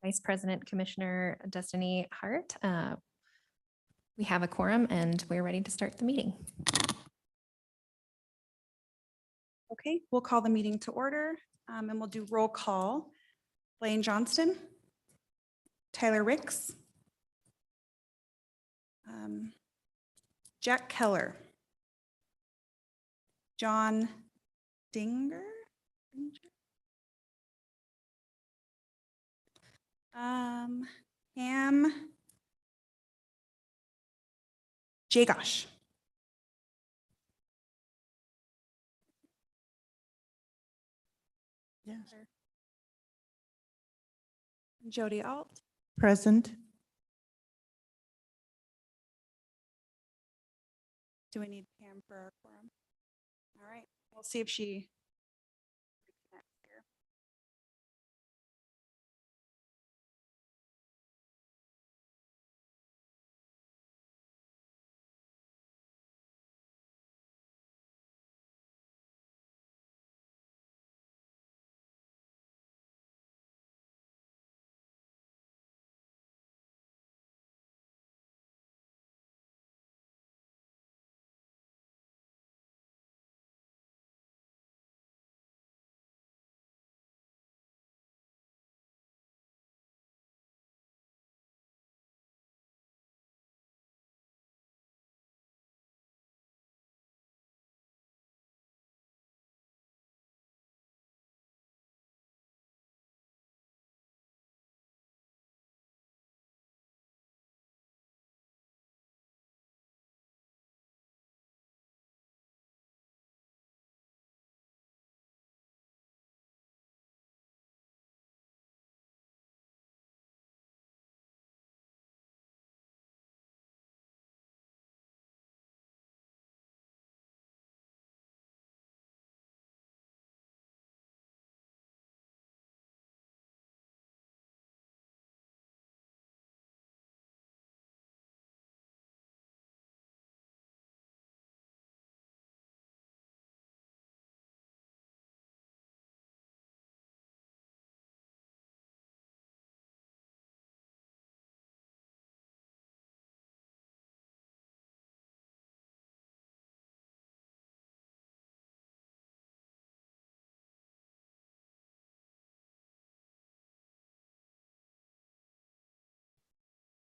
Vice President Commissioner Destiny Hart. We have a quorum and we're ready to start the meeting. Okay, we'll call the meeting to order and we'll do roll call. Blaine Johnston, Tyler Ricks, Jack Keller, John Dinger, Ham Jagosh. Yes. Jody Alt. Present. Do we need Pam for our quorum? All right, we'll see if she reconnects here.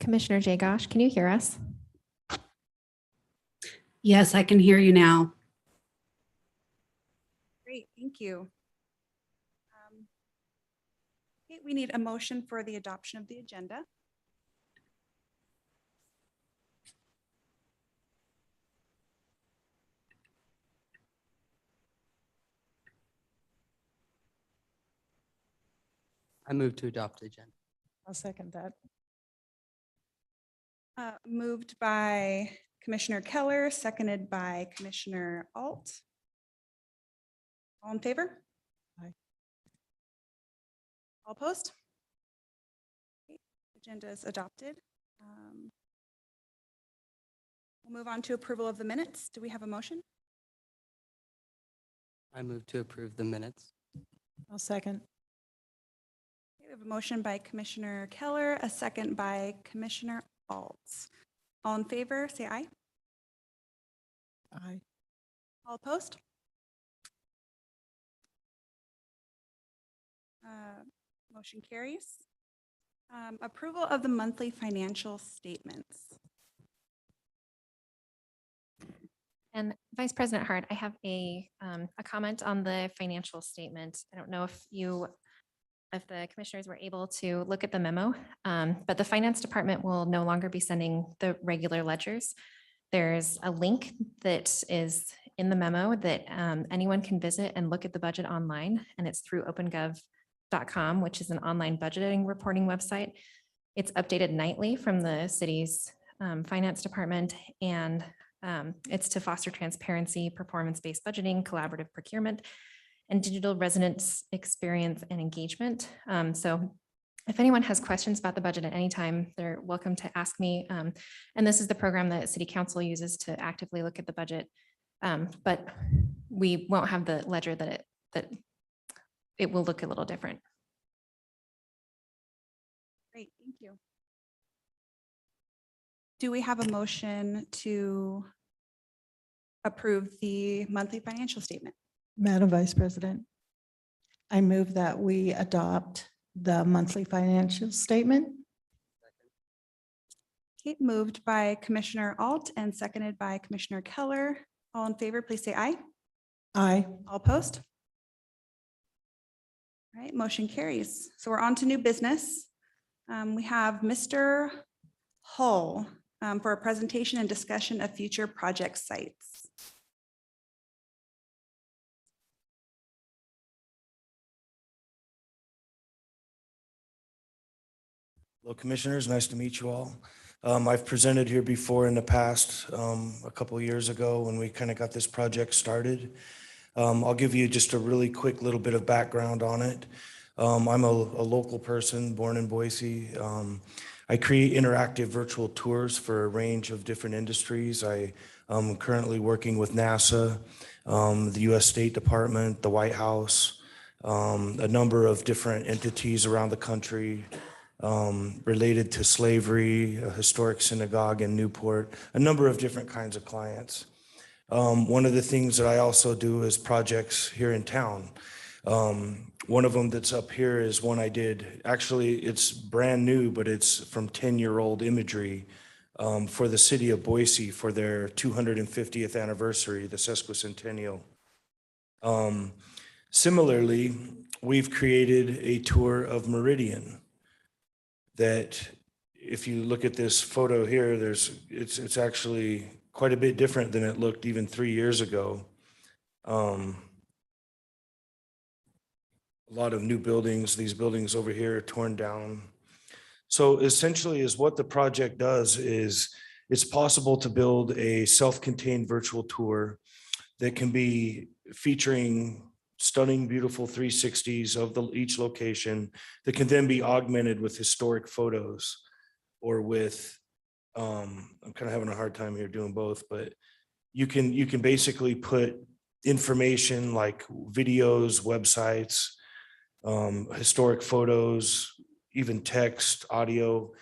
Commissioner Jagosh, can you hear us? Yes, I can hear you now. Great, thank you. Okay, we need a motion for the adoption of the agenda. I move to adopt the agenda. I'll second that. Moved by Commissioner Keller, seconded by Commissioner Alt. All in favor? Aye. All opposed? Okay, agenda is adopted. We'll move on to approval of the minutes. Do we have a motion? I move to approve the minutes. I'll second. Okay, we have a motion by Commissioner Keller, a second by Commissioner Alt. All in favor, say aye. Aye. All opposed? Motion carries. Approval of the monthly financial statements. And Vice President Hart, I have a comment on the financial statement. I don't know if the commissioners were able to look at the memo, but the finance department will no longer be sending the regular ledgers. There's a link that is in the memo that anyone can visit and look at the budget online, and it's through opengov.com, which is an online budgeting reporting website. It's updated nightly from the city's finance department, and it's to foster transparency, performance-based budgeting, collaborative procurement, and digital residents experience and engagement. So if anyone has questions about the budget at any time, they're welcome to ask me. And this is the program that City Council uses to actively look at the budget. But we won't have the ledger that it will look a little different. Do we have a motion to approve the monthly financial statement? Madam Vice President, I move that we adopt the monthly financial statement. Okay, moved by Commissioner Alt and seconded by Commissioner Keller. All in favor, please say aye. Aye. All opposed? All right, motion carries. So we're on to new business. We have Mr. Hull for a presentation and discussion of future project sites. Hello, Commissioners. Nice to meet you all. I've presented here before in the past, a couple of years ago when we kind of got this project started. I'll give you just a really quick little bit of background on it. I'm a local person born in Boise. I create interactive virtual tours for a range of different industries. I am currently working with NASA, the U.S. State Department, the White House, a number of different entities around the country, related to slavery, a historic synagogue in Newport, a number of different kinds of clients. One of the things that I also do is projects here in town. One of them that's up here is one I did, actually it's brand new, but it's from 10-year-old imagery for the city of Boise for their 250th anniversary, the sesquicentennial. Similarly, we've created a tour of Meridian that if you look at this photo here, it's actually quite a bit different than it looked even 3 years ago. A lot of new buildings, these buildings over here are torn down. So essentially is what the project does is it's possible to build a self-contained virtual tour that can be featuring stunning, beautiful 360s of each location that can then be augmented with historic photos or with, I'm kind of having a hard time here doing both, but you can basically put information like videos, websites, historic photos, even text, audio,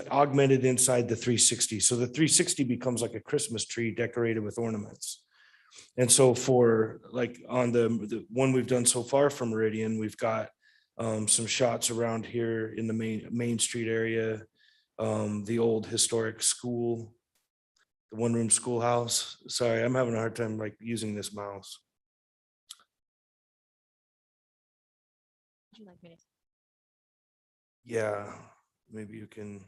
augmented inside the 360. So the 360 becomes like a Christmas tree decorated with ornaments. And so for like on the one we've done so far from Meridian, we've got some shots around here in the Main Street area, the old historic school, the one-room schoolhouse. Sorry, I'm having a hard time like using this mouse. Would you like me to? Yeah, maybe you can,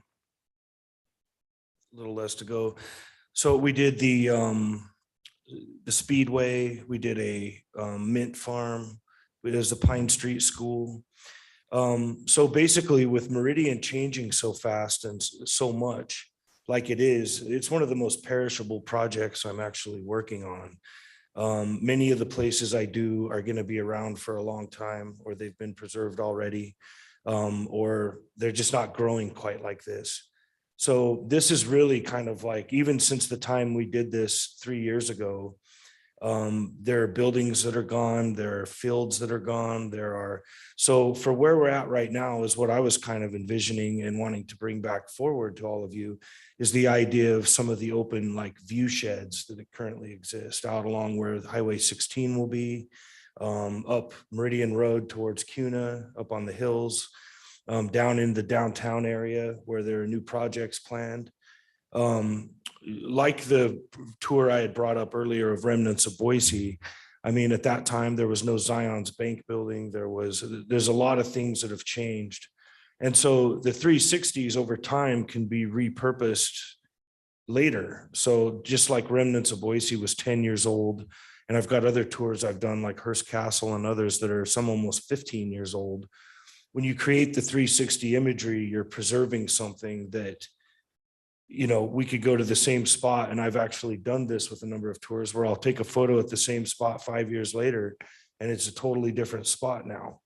a little less to go. So we did the Speedway, we did a mint farm, there's the Pine Street School. So basically with Meridian changing so fast and so much like it is, it's one of the most perishable projects I'm actually working on. Many of the places I do are going to be around for a long time, or they've been preserved already, or they're just not growing quite like this. So this is really kind of like, even since the time we did this 3 years ago, there are buildings that are gone, there are fields that are gone, so for where we're at right now is what I was kind of envisioning and wanting to bring back forward to all of you is the idea of some of the open like view sheds that currently exist out along where Highway 16 will be, up Meridian Road towards Cuna, up on the hills, down in the downtown area where there are new projects planned. Like the tour I had brought up earlier of Remnants of Boise, I mean, at that time, there was no Zion's Bank building. There's a lot of things that have changed. And so the 360s over time can be repurposed later. So just like Remnants of Boise was 10 years old, and I've got other tours I've done like Hearst Castle and others that are some almost 15 years old. When you create the 360 imagery, you're preserving something that, you know, we could go to the same spot, and I've actually done this with a number of tours where I'll take a photo at the same spot 5 years later, and it's a totally different spot now.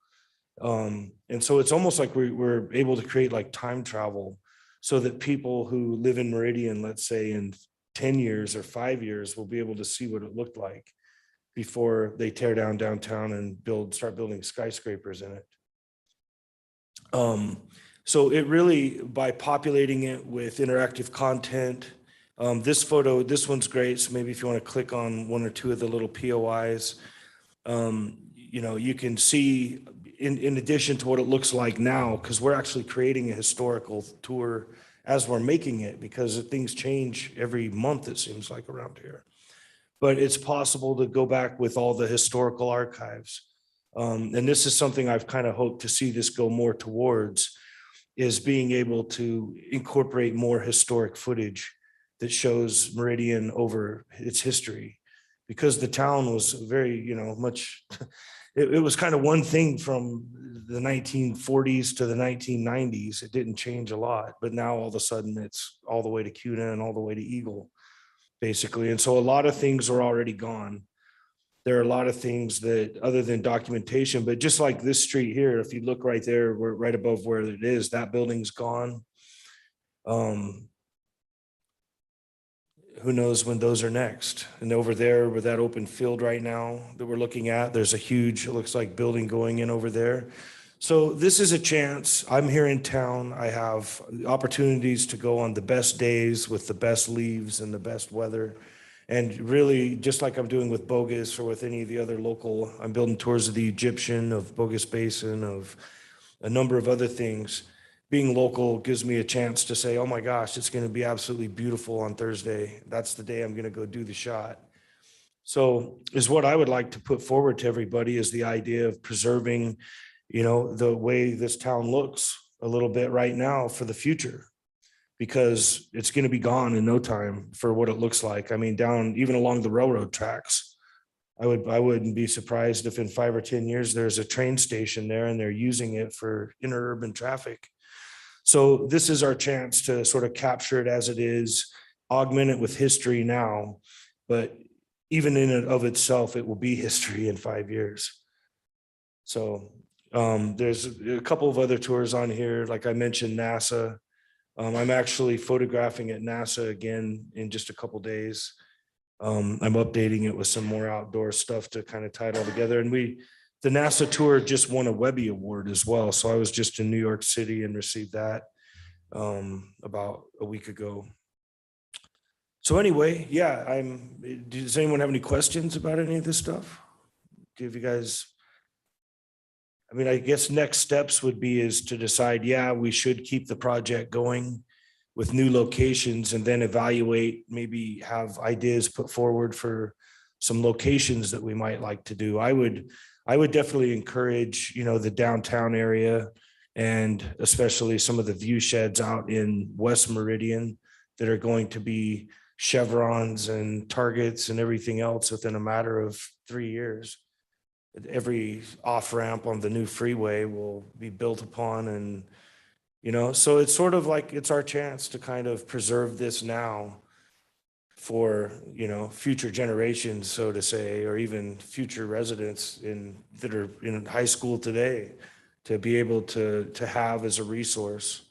And so it's almost like we're able to create like time travel so that people who live in Meridian, let's say in 10 years or 5 years, will be able to see what it looked like before they tear down downtown and start building skyscrapers in it. So it really, by populating it with interactive content, this photo, this one's great. So maybe if you want to click on one or two of the little POIs, you know, you can see in addition to what it looks like now, because we're actually creating a historical tour as we're making it, because things change every month, it seems like around here. But it's possible to go back with all the historical archives. And this is something I've kind of hoped to see this go more towards, is being able to incorporate more historic footage that shows Meridian over its history. Because the town was very, you know, much, it was kind of one thing from the 1940s to the 1990s. It didn't change a lot, but now all of a sudden it's all the way to Cuna and all the way to Eagle, basically. And so a lot of things are already gone. There are a lot of things that, other than documentation, but just like this street here, if you look right there, we're right above where it is, that building's gone. Who knows when those are next? And over there with that open field right now that we're looking at, there's a huge, it looks like building going in over there. So this is a chance. I'm here in town. I have opportunities to go on the best days with the best leaves and the best weather. And really, just like I'm doing with Bogus or with any of the other local, I'm building tours of the Egyptian, of Bogus Basin, of a number of other things. Being local gives me a chance to say, oh my gosh, it's going to be absolutely beautiful on Thursday. That's the day I'm going to go do the shot. So is what I would like to put forward to everybody, is the idea of preserving, you know, the way this town looks a little bit right now for the future, because it's going to be gone in no time for what it looks like. I mean, down even along the railroad tracks, I wouldn't be surprised if in 5 or 10 years, there's a train station there and they're using it for interurban traffic. So this is our chance to sort of capture it as it is, augment it with history now, but even in and of itself, it will be history in 5 years. So there's a couple of other tours on here. Like I mentioned, NASA. I'm actually photographing at NASA again in just a couple days. I'm updating it with some more outdoor stuff to kind of tie it all together. And the NASA tour just won a Webby Award as well. So I was just in New York City and received that about a week ago. So anyway, yeah, does anyone have any questions about any of this stuff? Give you guys, I mean, I guess next steps would be is to decide, yeah, we should keep the project going with new locations, and then evaluate, maybe have ideas put forward for some locations that we might like to do. I would definitely encourage, you know, the downtown area, and especially some of the view sheds out in West Meridian that are going to be chevrons and targets and everything else within a matter of 3 years. Every off ramp on the new freeway will be built upon, and you know, so it's sort of like it's our chance to kind of preserve this now for, you know, future generations, so to say, or even future residents that are in high school today, to be able to have as a resource.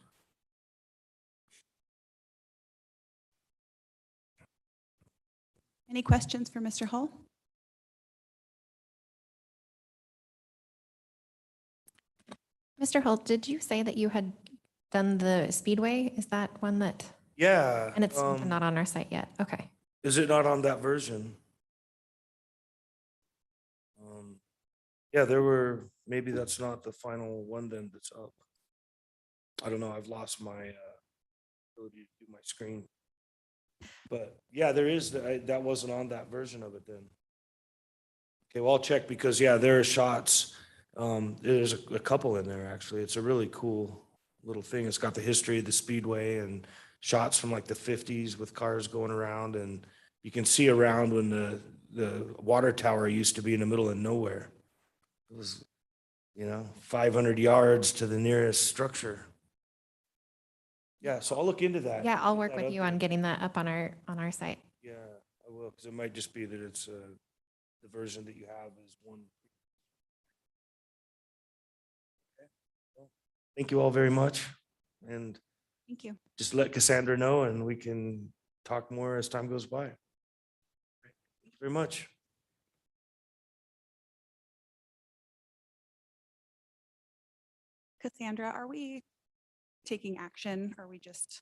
Any questions for Mr. Hull? Mr. Holt, did you say that you had done the Speedway? Is that one that, Yeah. and it's not on our site yet? Okay. Is it not on that version? Yeah, maybe that's not the final one then that's up. I don't know. I've lost my ability to do my screen. But yeah, there is, that wasn't on that version of it then. Okay, well, I'll check, because yeah, there are shots. There's a couple in there, actually. It's a really cool little thing. It's got the history of the Speedway and shots from like the 50s with cars going around, and you can see around when the water tower used to be in the middle of nowhere. It was, you know, 500 yards to the nearest structure. Yeah, so I'll look into that. Yeah, I'll Get work that with up you there. on getting that up on our site. Yeah, I will, because it might just be that it's the version that you have is one. Okay. Well, thank you all very much, and Thank you. just let Cassandra know, and we can talk more as time goes by. Thank you very much. Cassandra, are we taking action? Or are we just?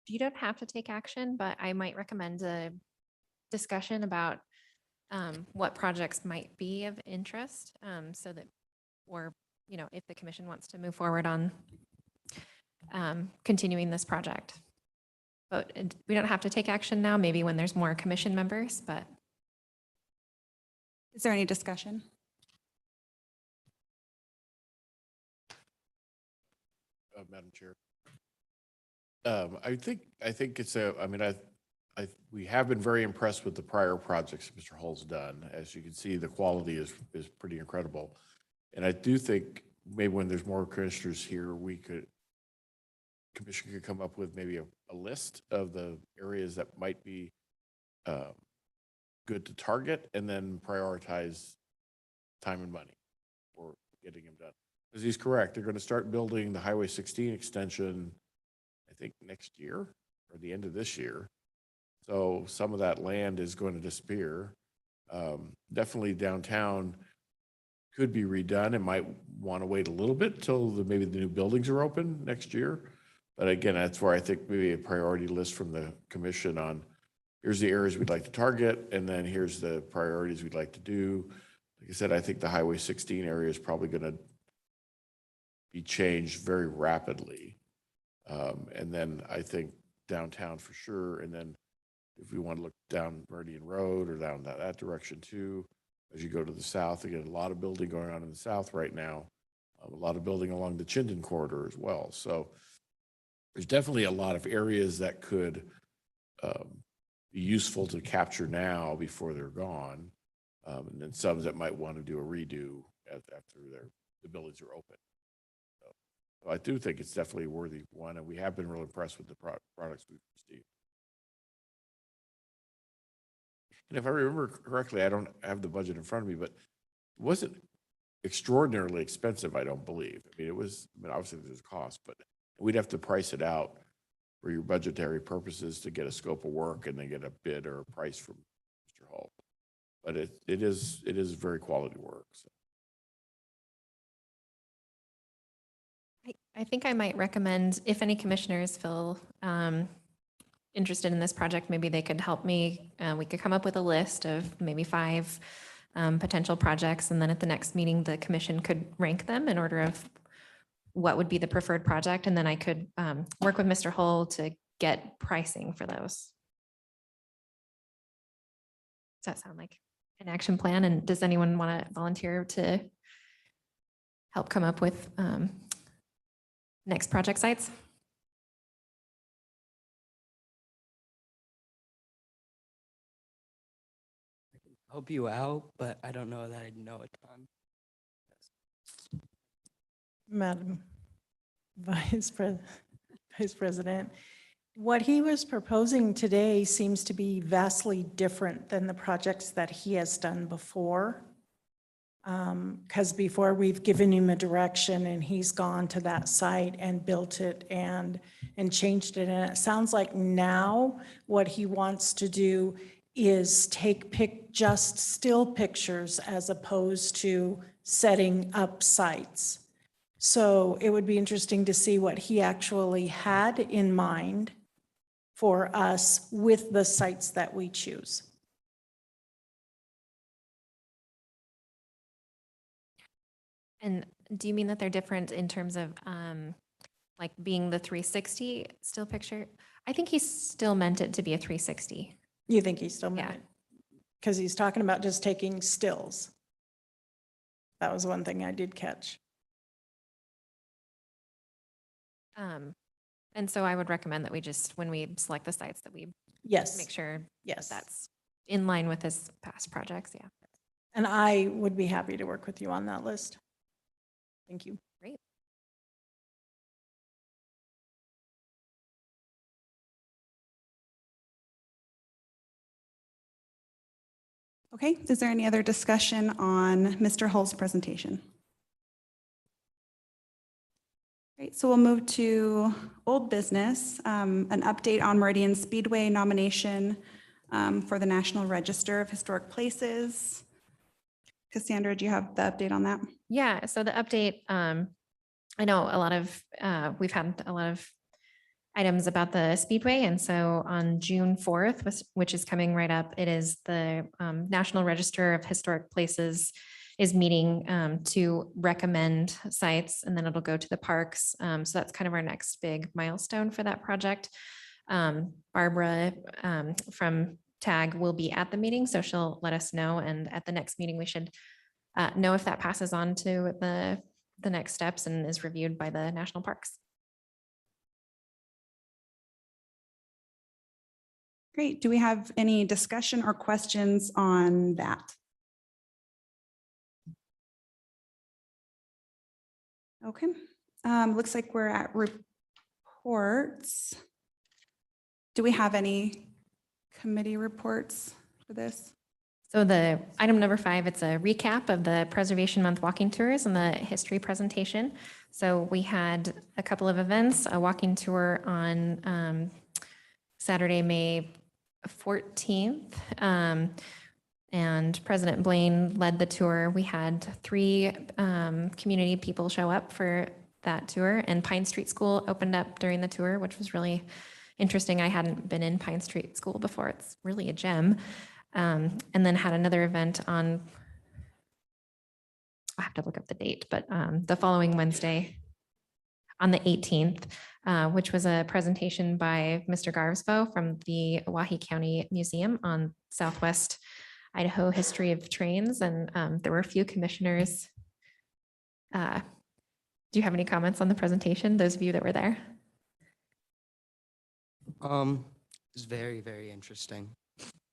You don't have to take action, but I might recommend a discussion about what projects might be of interest, so that, or, you know, if the commission wants to move forward on continuing this project. But we don't have to take action now, maybe when there's more commission members, but Is there any discussion? Madam Chair. I think it's I mean, we have been very impressed with the prior projects Mr. Hull's done. As you can see, the quality is pretty incredible. And I do think maybe when there's more commissioners here, commission could come up with maybe a list of the areas that might be good to target and then prioritize time and money for getting them done. Because he's correct, they're going to start building the Highway 16 extension, I think next year or the end of this year. So some of that land is going to disappear. Definitely downtown could be redone. It might want to wait a little bit till maybe the new buildings are open next year. But again, that's where I think maybe a priority list from the commission on here's the areas we'd like to target, and then here's the priorities we'd like to do. Like I said, I think the Highway 16 area is probably going to be changed very rapidly. And then I think downtown for sure. And then if we want to look down Meridian Road or down that direction too, as you go to the south, again, a lot of building going on in the south right now, a lot of building along the Chinden corridor as well. So there's definitely a lot of areas that could be useful to capture now before they're gone. And then some that might want to do a redo after the buildings are open. So I do think it's definitely a worthy one, and we have been real impressed with the products we've received. And if I remember correctly, I don't have the budget in front of me, but it wasn't extraordinarily expensive, I don't believe. I mean, it was, I mean, obviously there's a cost, but we'd have to price it out for your budgetary purposes to get a scope of work and then get a bid or a price from Mr. Hull. But it is very quality work. So. I think I might recommend, if any commissioners feel interested in this project, maybe they could help me. We could come up with a list of maybe 5 potential projects, and then at the next meeting, the commission could rank them in order of what would be the preferred project, and then I could work with Mr. Hull to get pricing for those. Does that sound like an action plan? And does anyone want to volunteer to help come up with next project sites? Help you out, but I don't know that I know a ton. Madam Vice President, what he was proposing today seems to be vastly different than the projects that he has done before. Because before we've given him a direction and he's gone to that site and built it and changed it. And it sounds like now what he wants to do is take just still pictures as opposed to setting up sites. So it would be interesting to see what he actually had in mind for us with the sites that we choose. And do you mean that they're different in terms of like being the 360 still picture? I think he still meant it to be a 360. You think he still meant Yeah. it? Because he's talking about just taking stills. That was one thing I did catch. And so I would recommend that we just, when we select the sites, that we Yes, make sure yes. that's in line with his past projects. Yeah. And I would be happy to work with you on that list. Thank you. Great. Okay, is there any other discussion on Mr. Hull's presentation? Great, so we'll move to old business, an update on Meridian Speedway nomination. for the National Register of Historic Places. Cassandra, do you have the update on that? Yeah, so the update, I know a lot of, we've had a lot of items about the Speedway. And so on June 4th, which is coming right up, it is the National Register of Historic Places is meeting to recommend sites, and then it'll go to the parks. So that's kind of our next big milestone for that project. Barbara from TAG will be at the meeting, so she'll let us know. And at the next meeting, we should know if that passes on to the next steps and is reviewed by the national parks. Great. Do we have any discussion or questions on that? Okay. Looks like we're at reports. Do we have any committee reports for this? So the item number 5, it's a recap of the Preservation Month walking tours and the history presentation. So we had a couple of events, a walking tour on Saturday, May 14th. And President Blaine led the tour. We had 3 community people show up for that tour, and Pine Street School opened up during the tour, which was really interesting. I hadn't been in Pine Street School before. It's really a gem. And then had another event on, I have to look up the date, but the following Wednesday on the 18th, which was a presentation by Mr. Garvsbo from the Owyhee County Museum on Southwest Idaho history of trains. And there were a few commissioners. Do you have any comments on the presentation, those of you that were there? It's very, very interesting.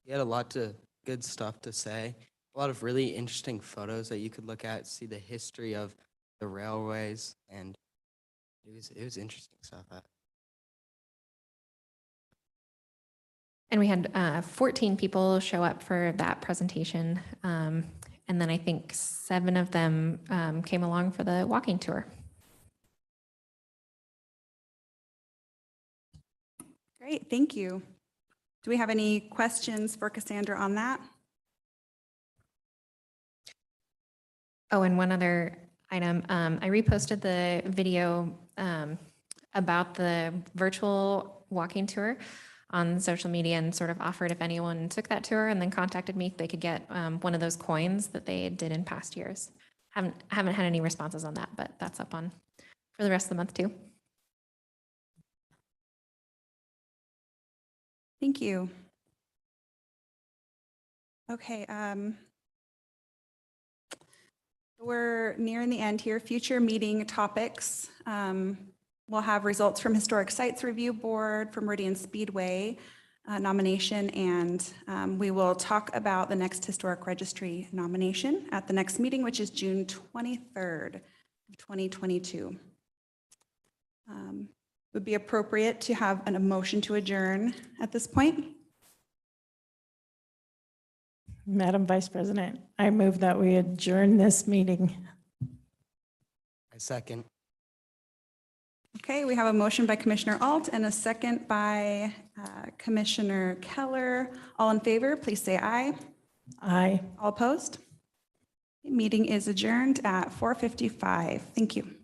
He had a lot of good stuff to say, a lot of really interesting photos that you could look at, see the history of the railways, and it was interesting stuff. And we had 14 people show up for that presentation. And then I think 7 of them came along for the walking tour. Great, thank you. Do we have any questions for Cassandra on that? Oh, and one other item, I reposted the video about the virtual walking tour on social media and sort of offered if anyone took that tour and then contacted me, they could get one of those coins that they did in past years. Haven't had any responses on that, but that's up on for the rest of the month too. Thank you. Okay, we're nearing the end here. Future meeting topics. We'll have results from Historic Sites Review Board, from Meridian Speedway nomination, and we will talk about the next Historic Registry nomination at the next meeting, which is June 23rd of 2022. Would be appropriate to have a motion to adjourn at this point. Madam Vice President, I move that we adjourn this meeting. I second. Okay, we have a motion by Commissioner Alt and a second by Commissioner Keller. All in favor, please say aye. Aye. All opposed? Meeting is adjourned at 4:55. Thank you.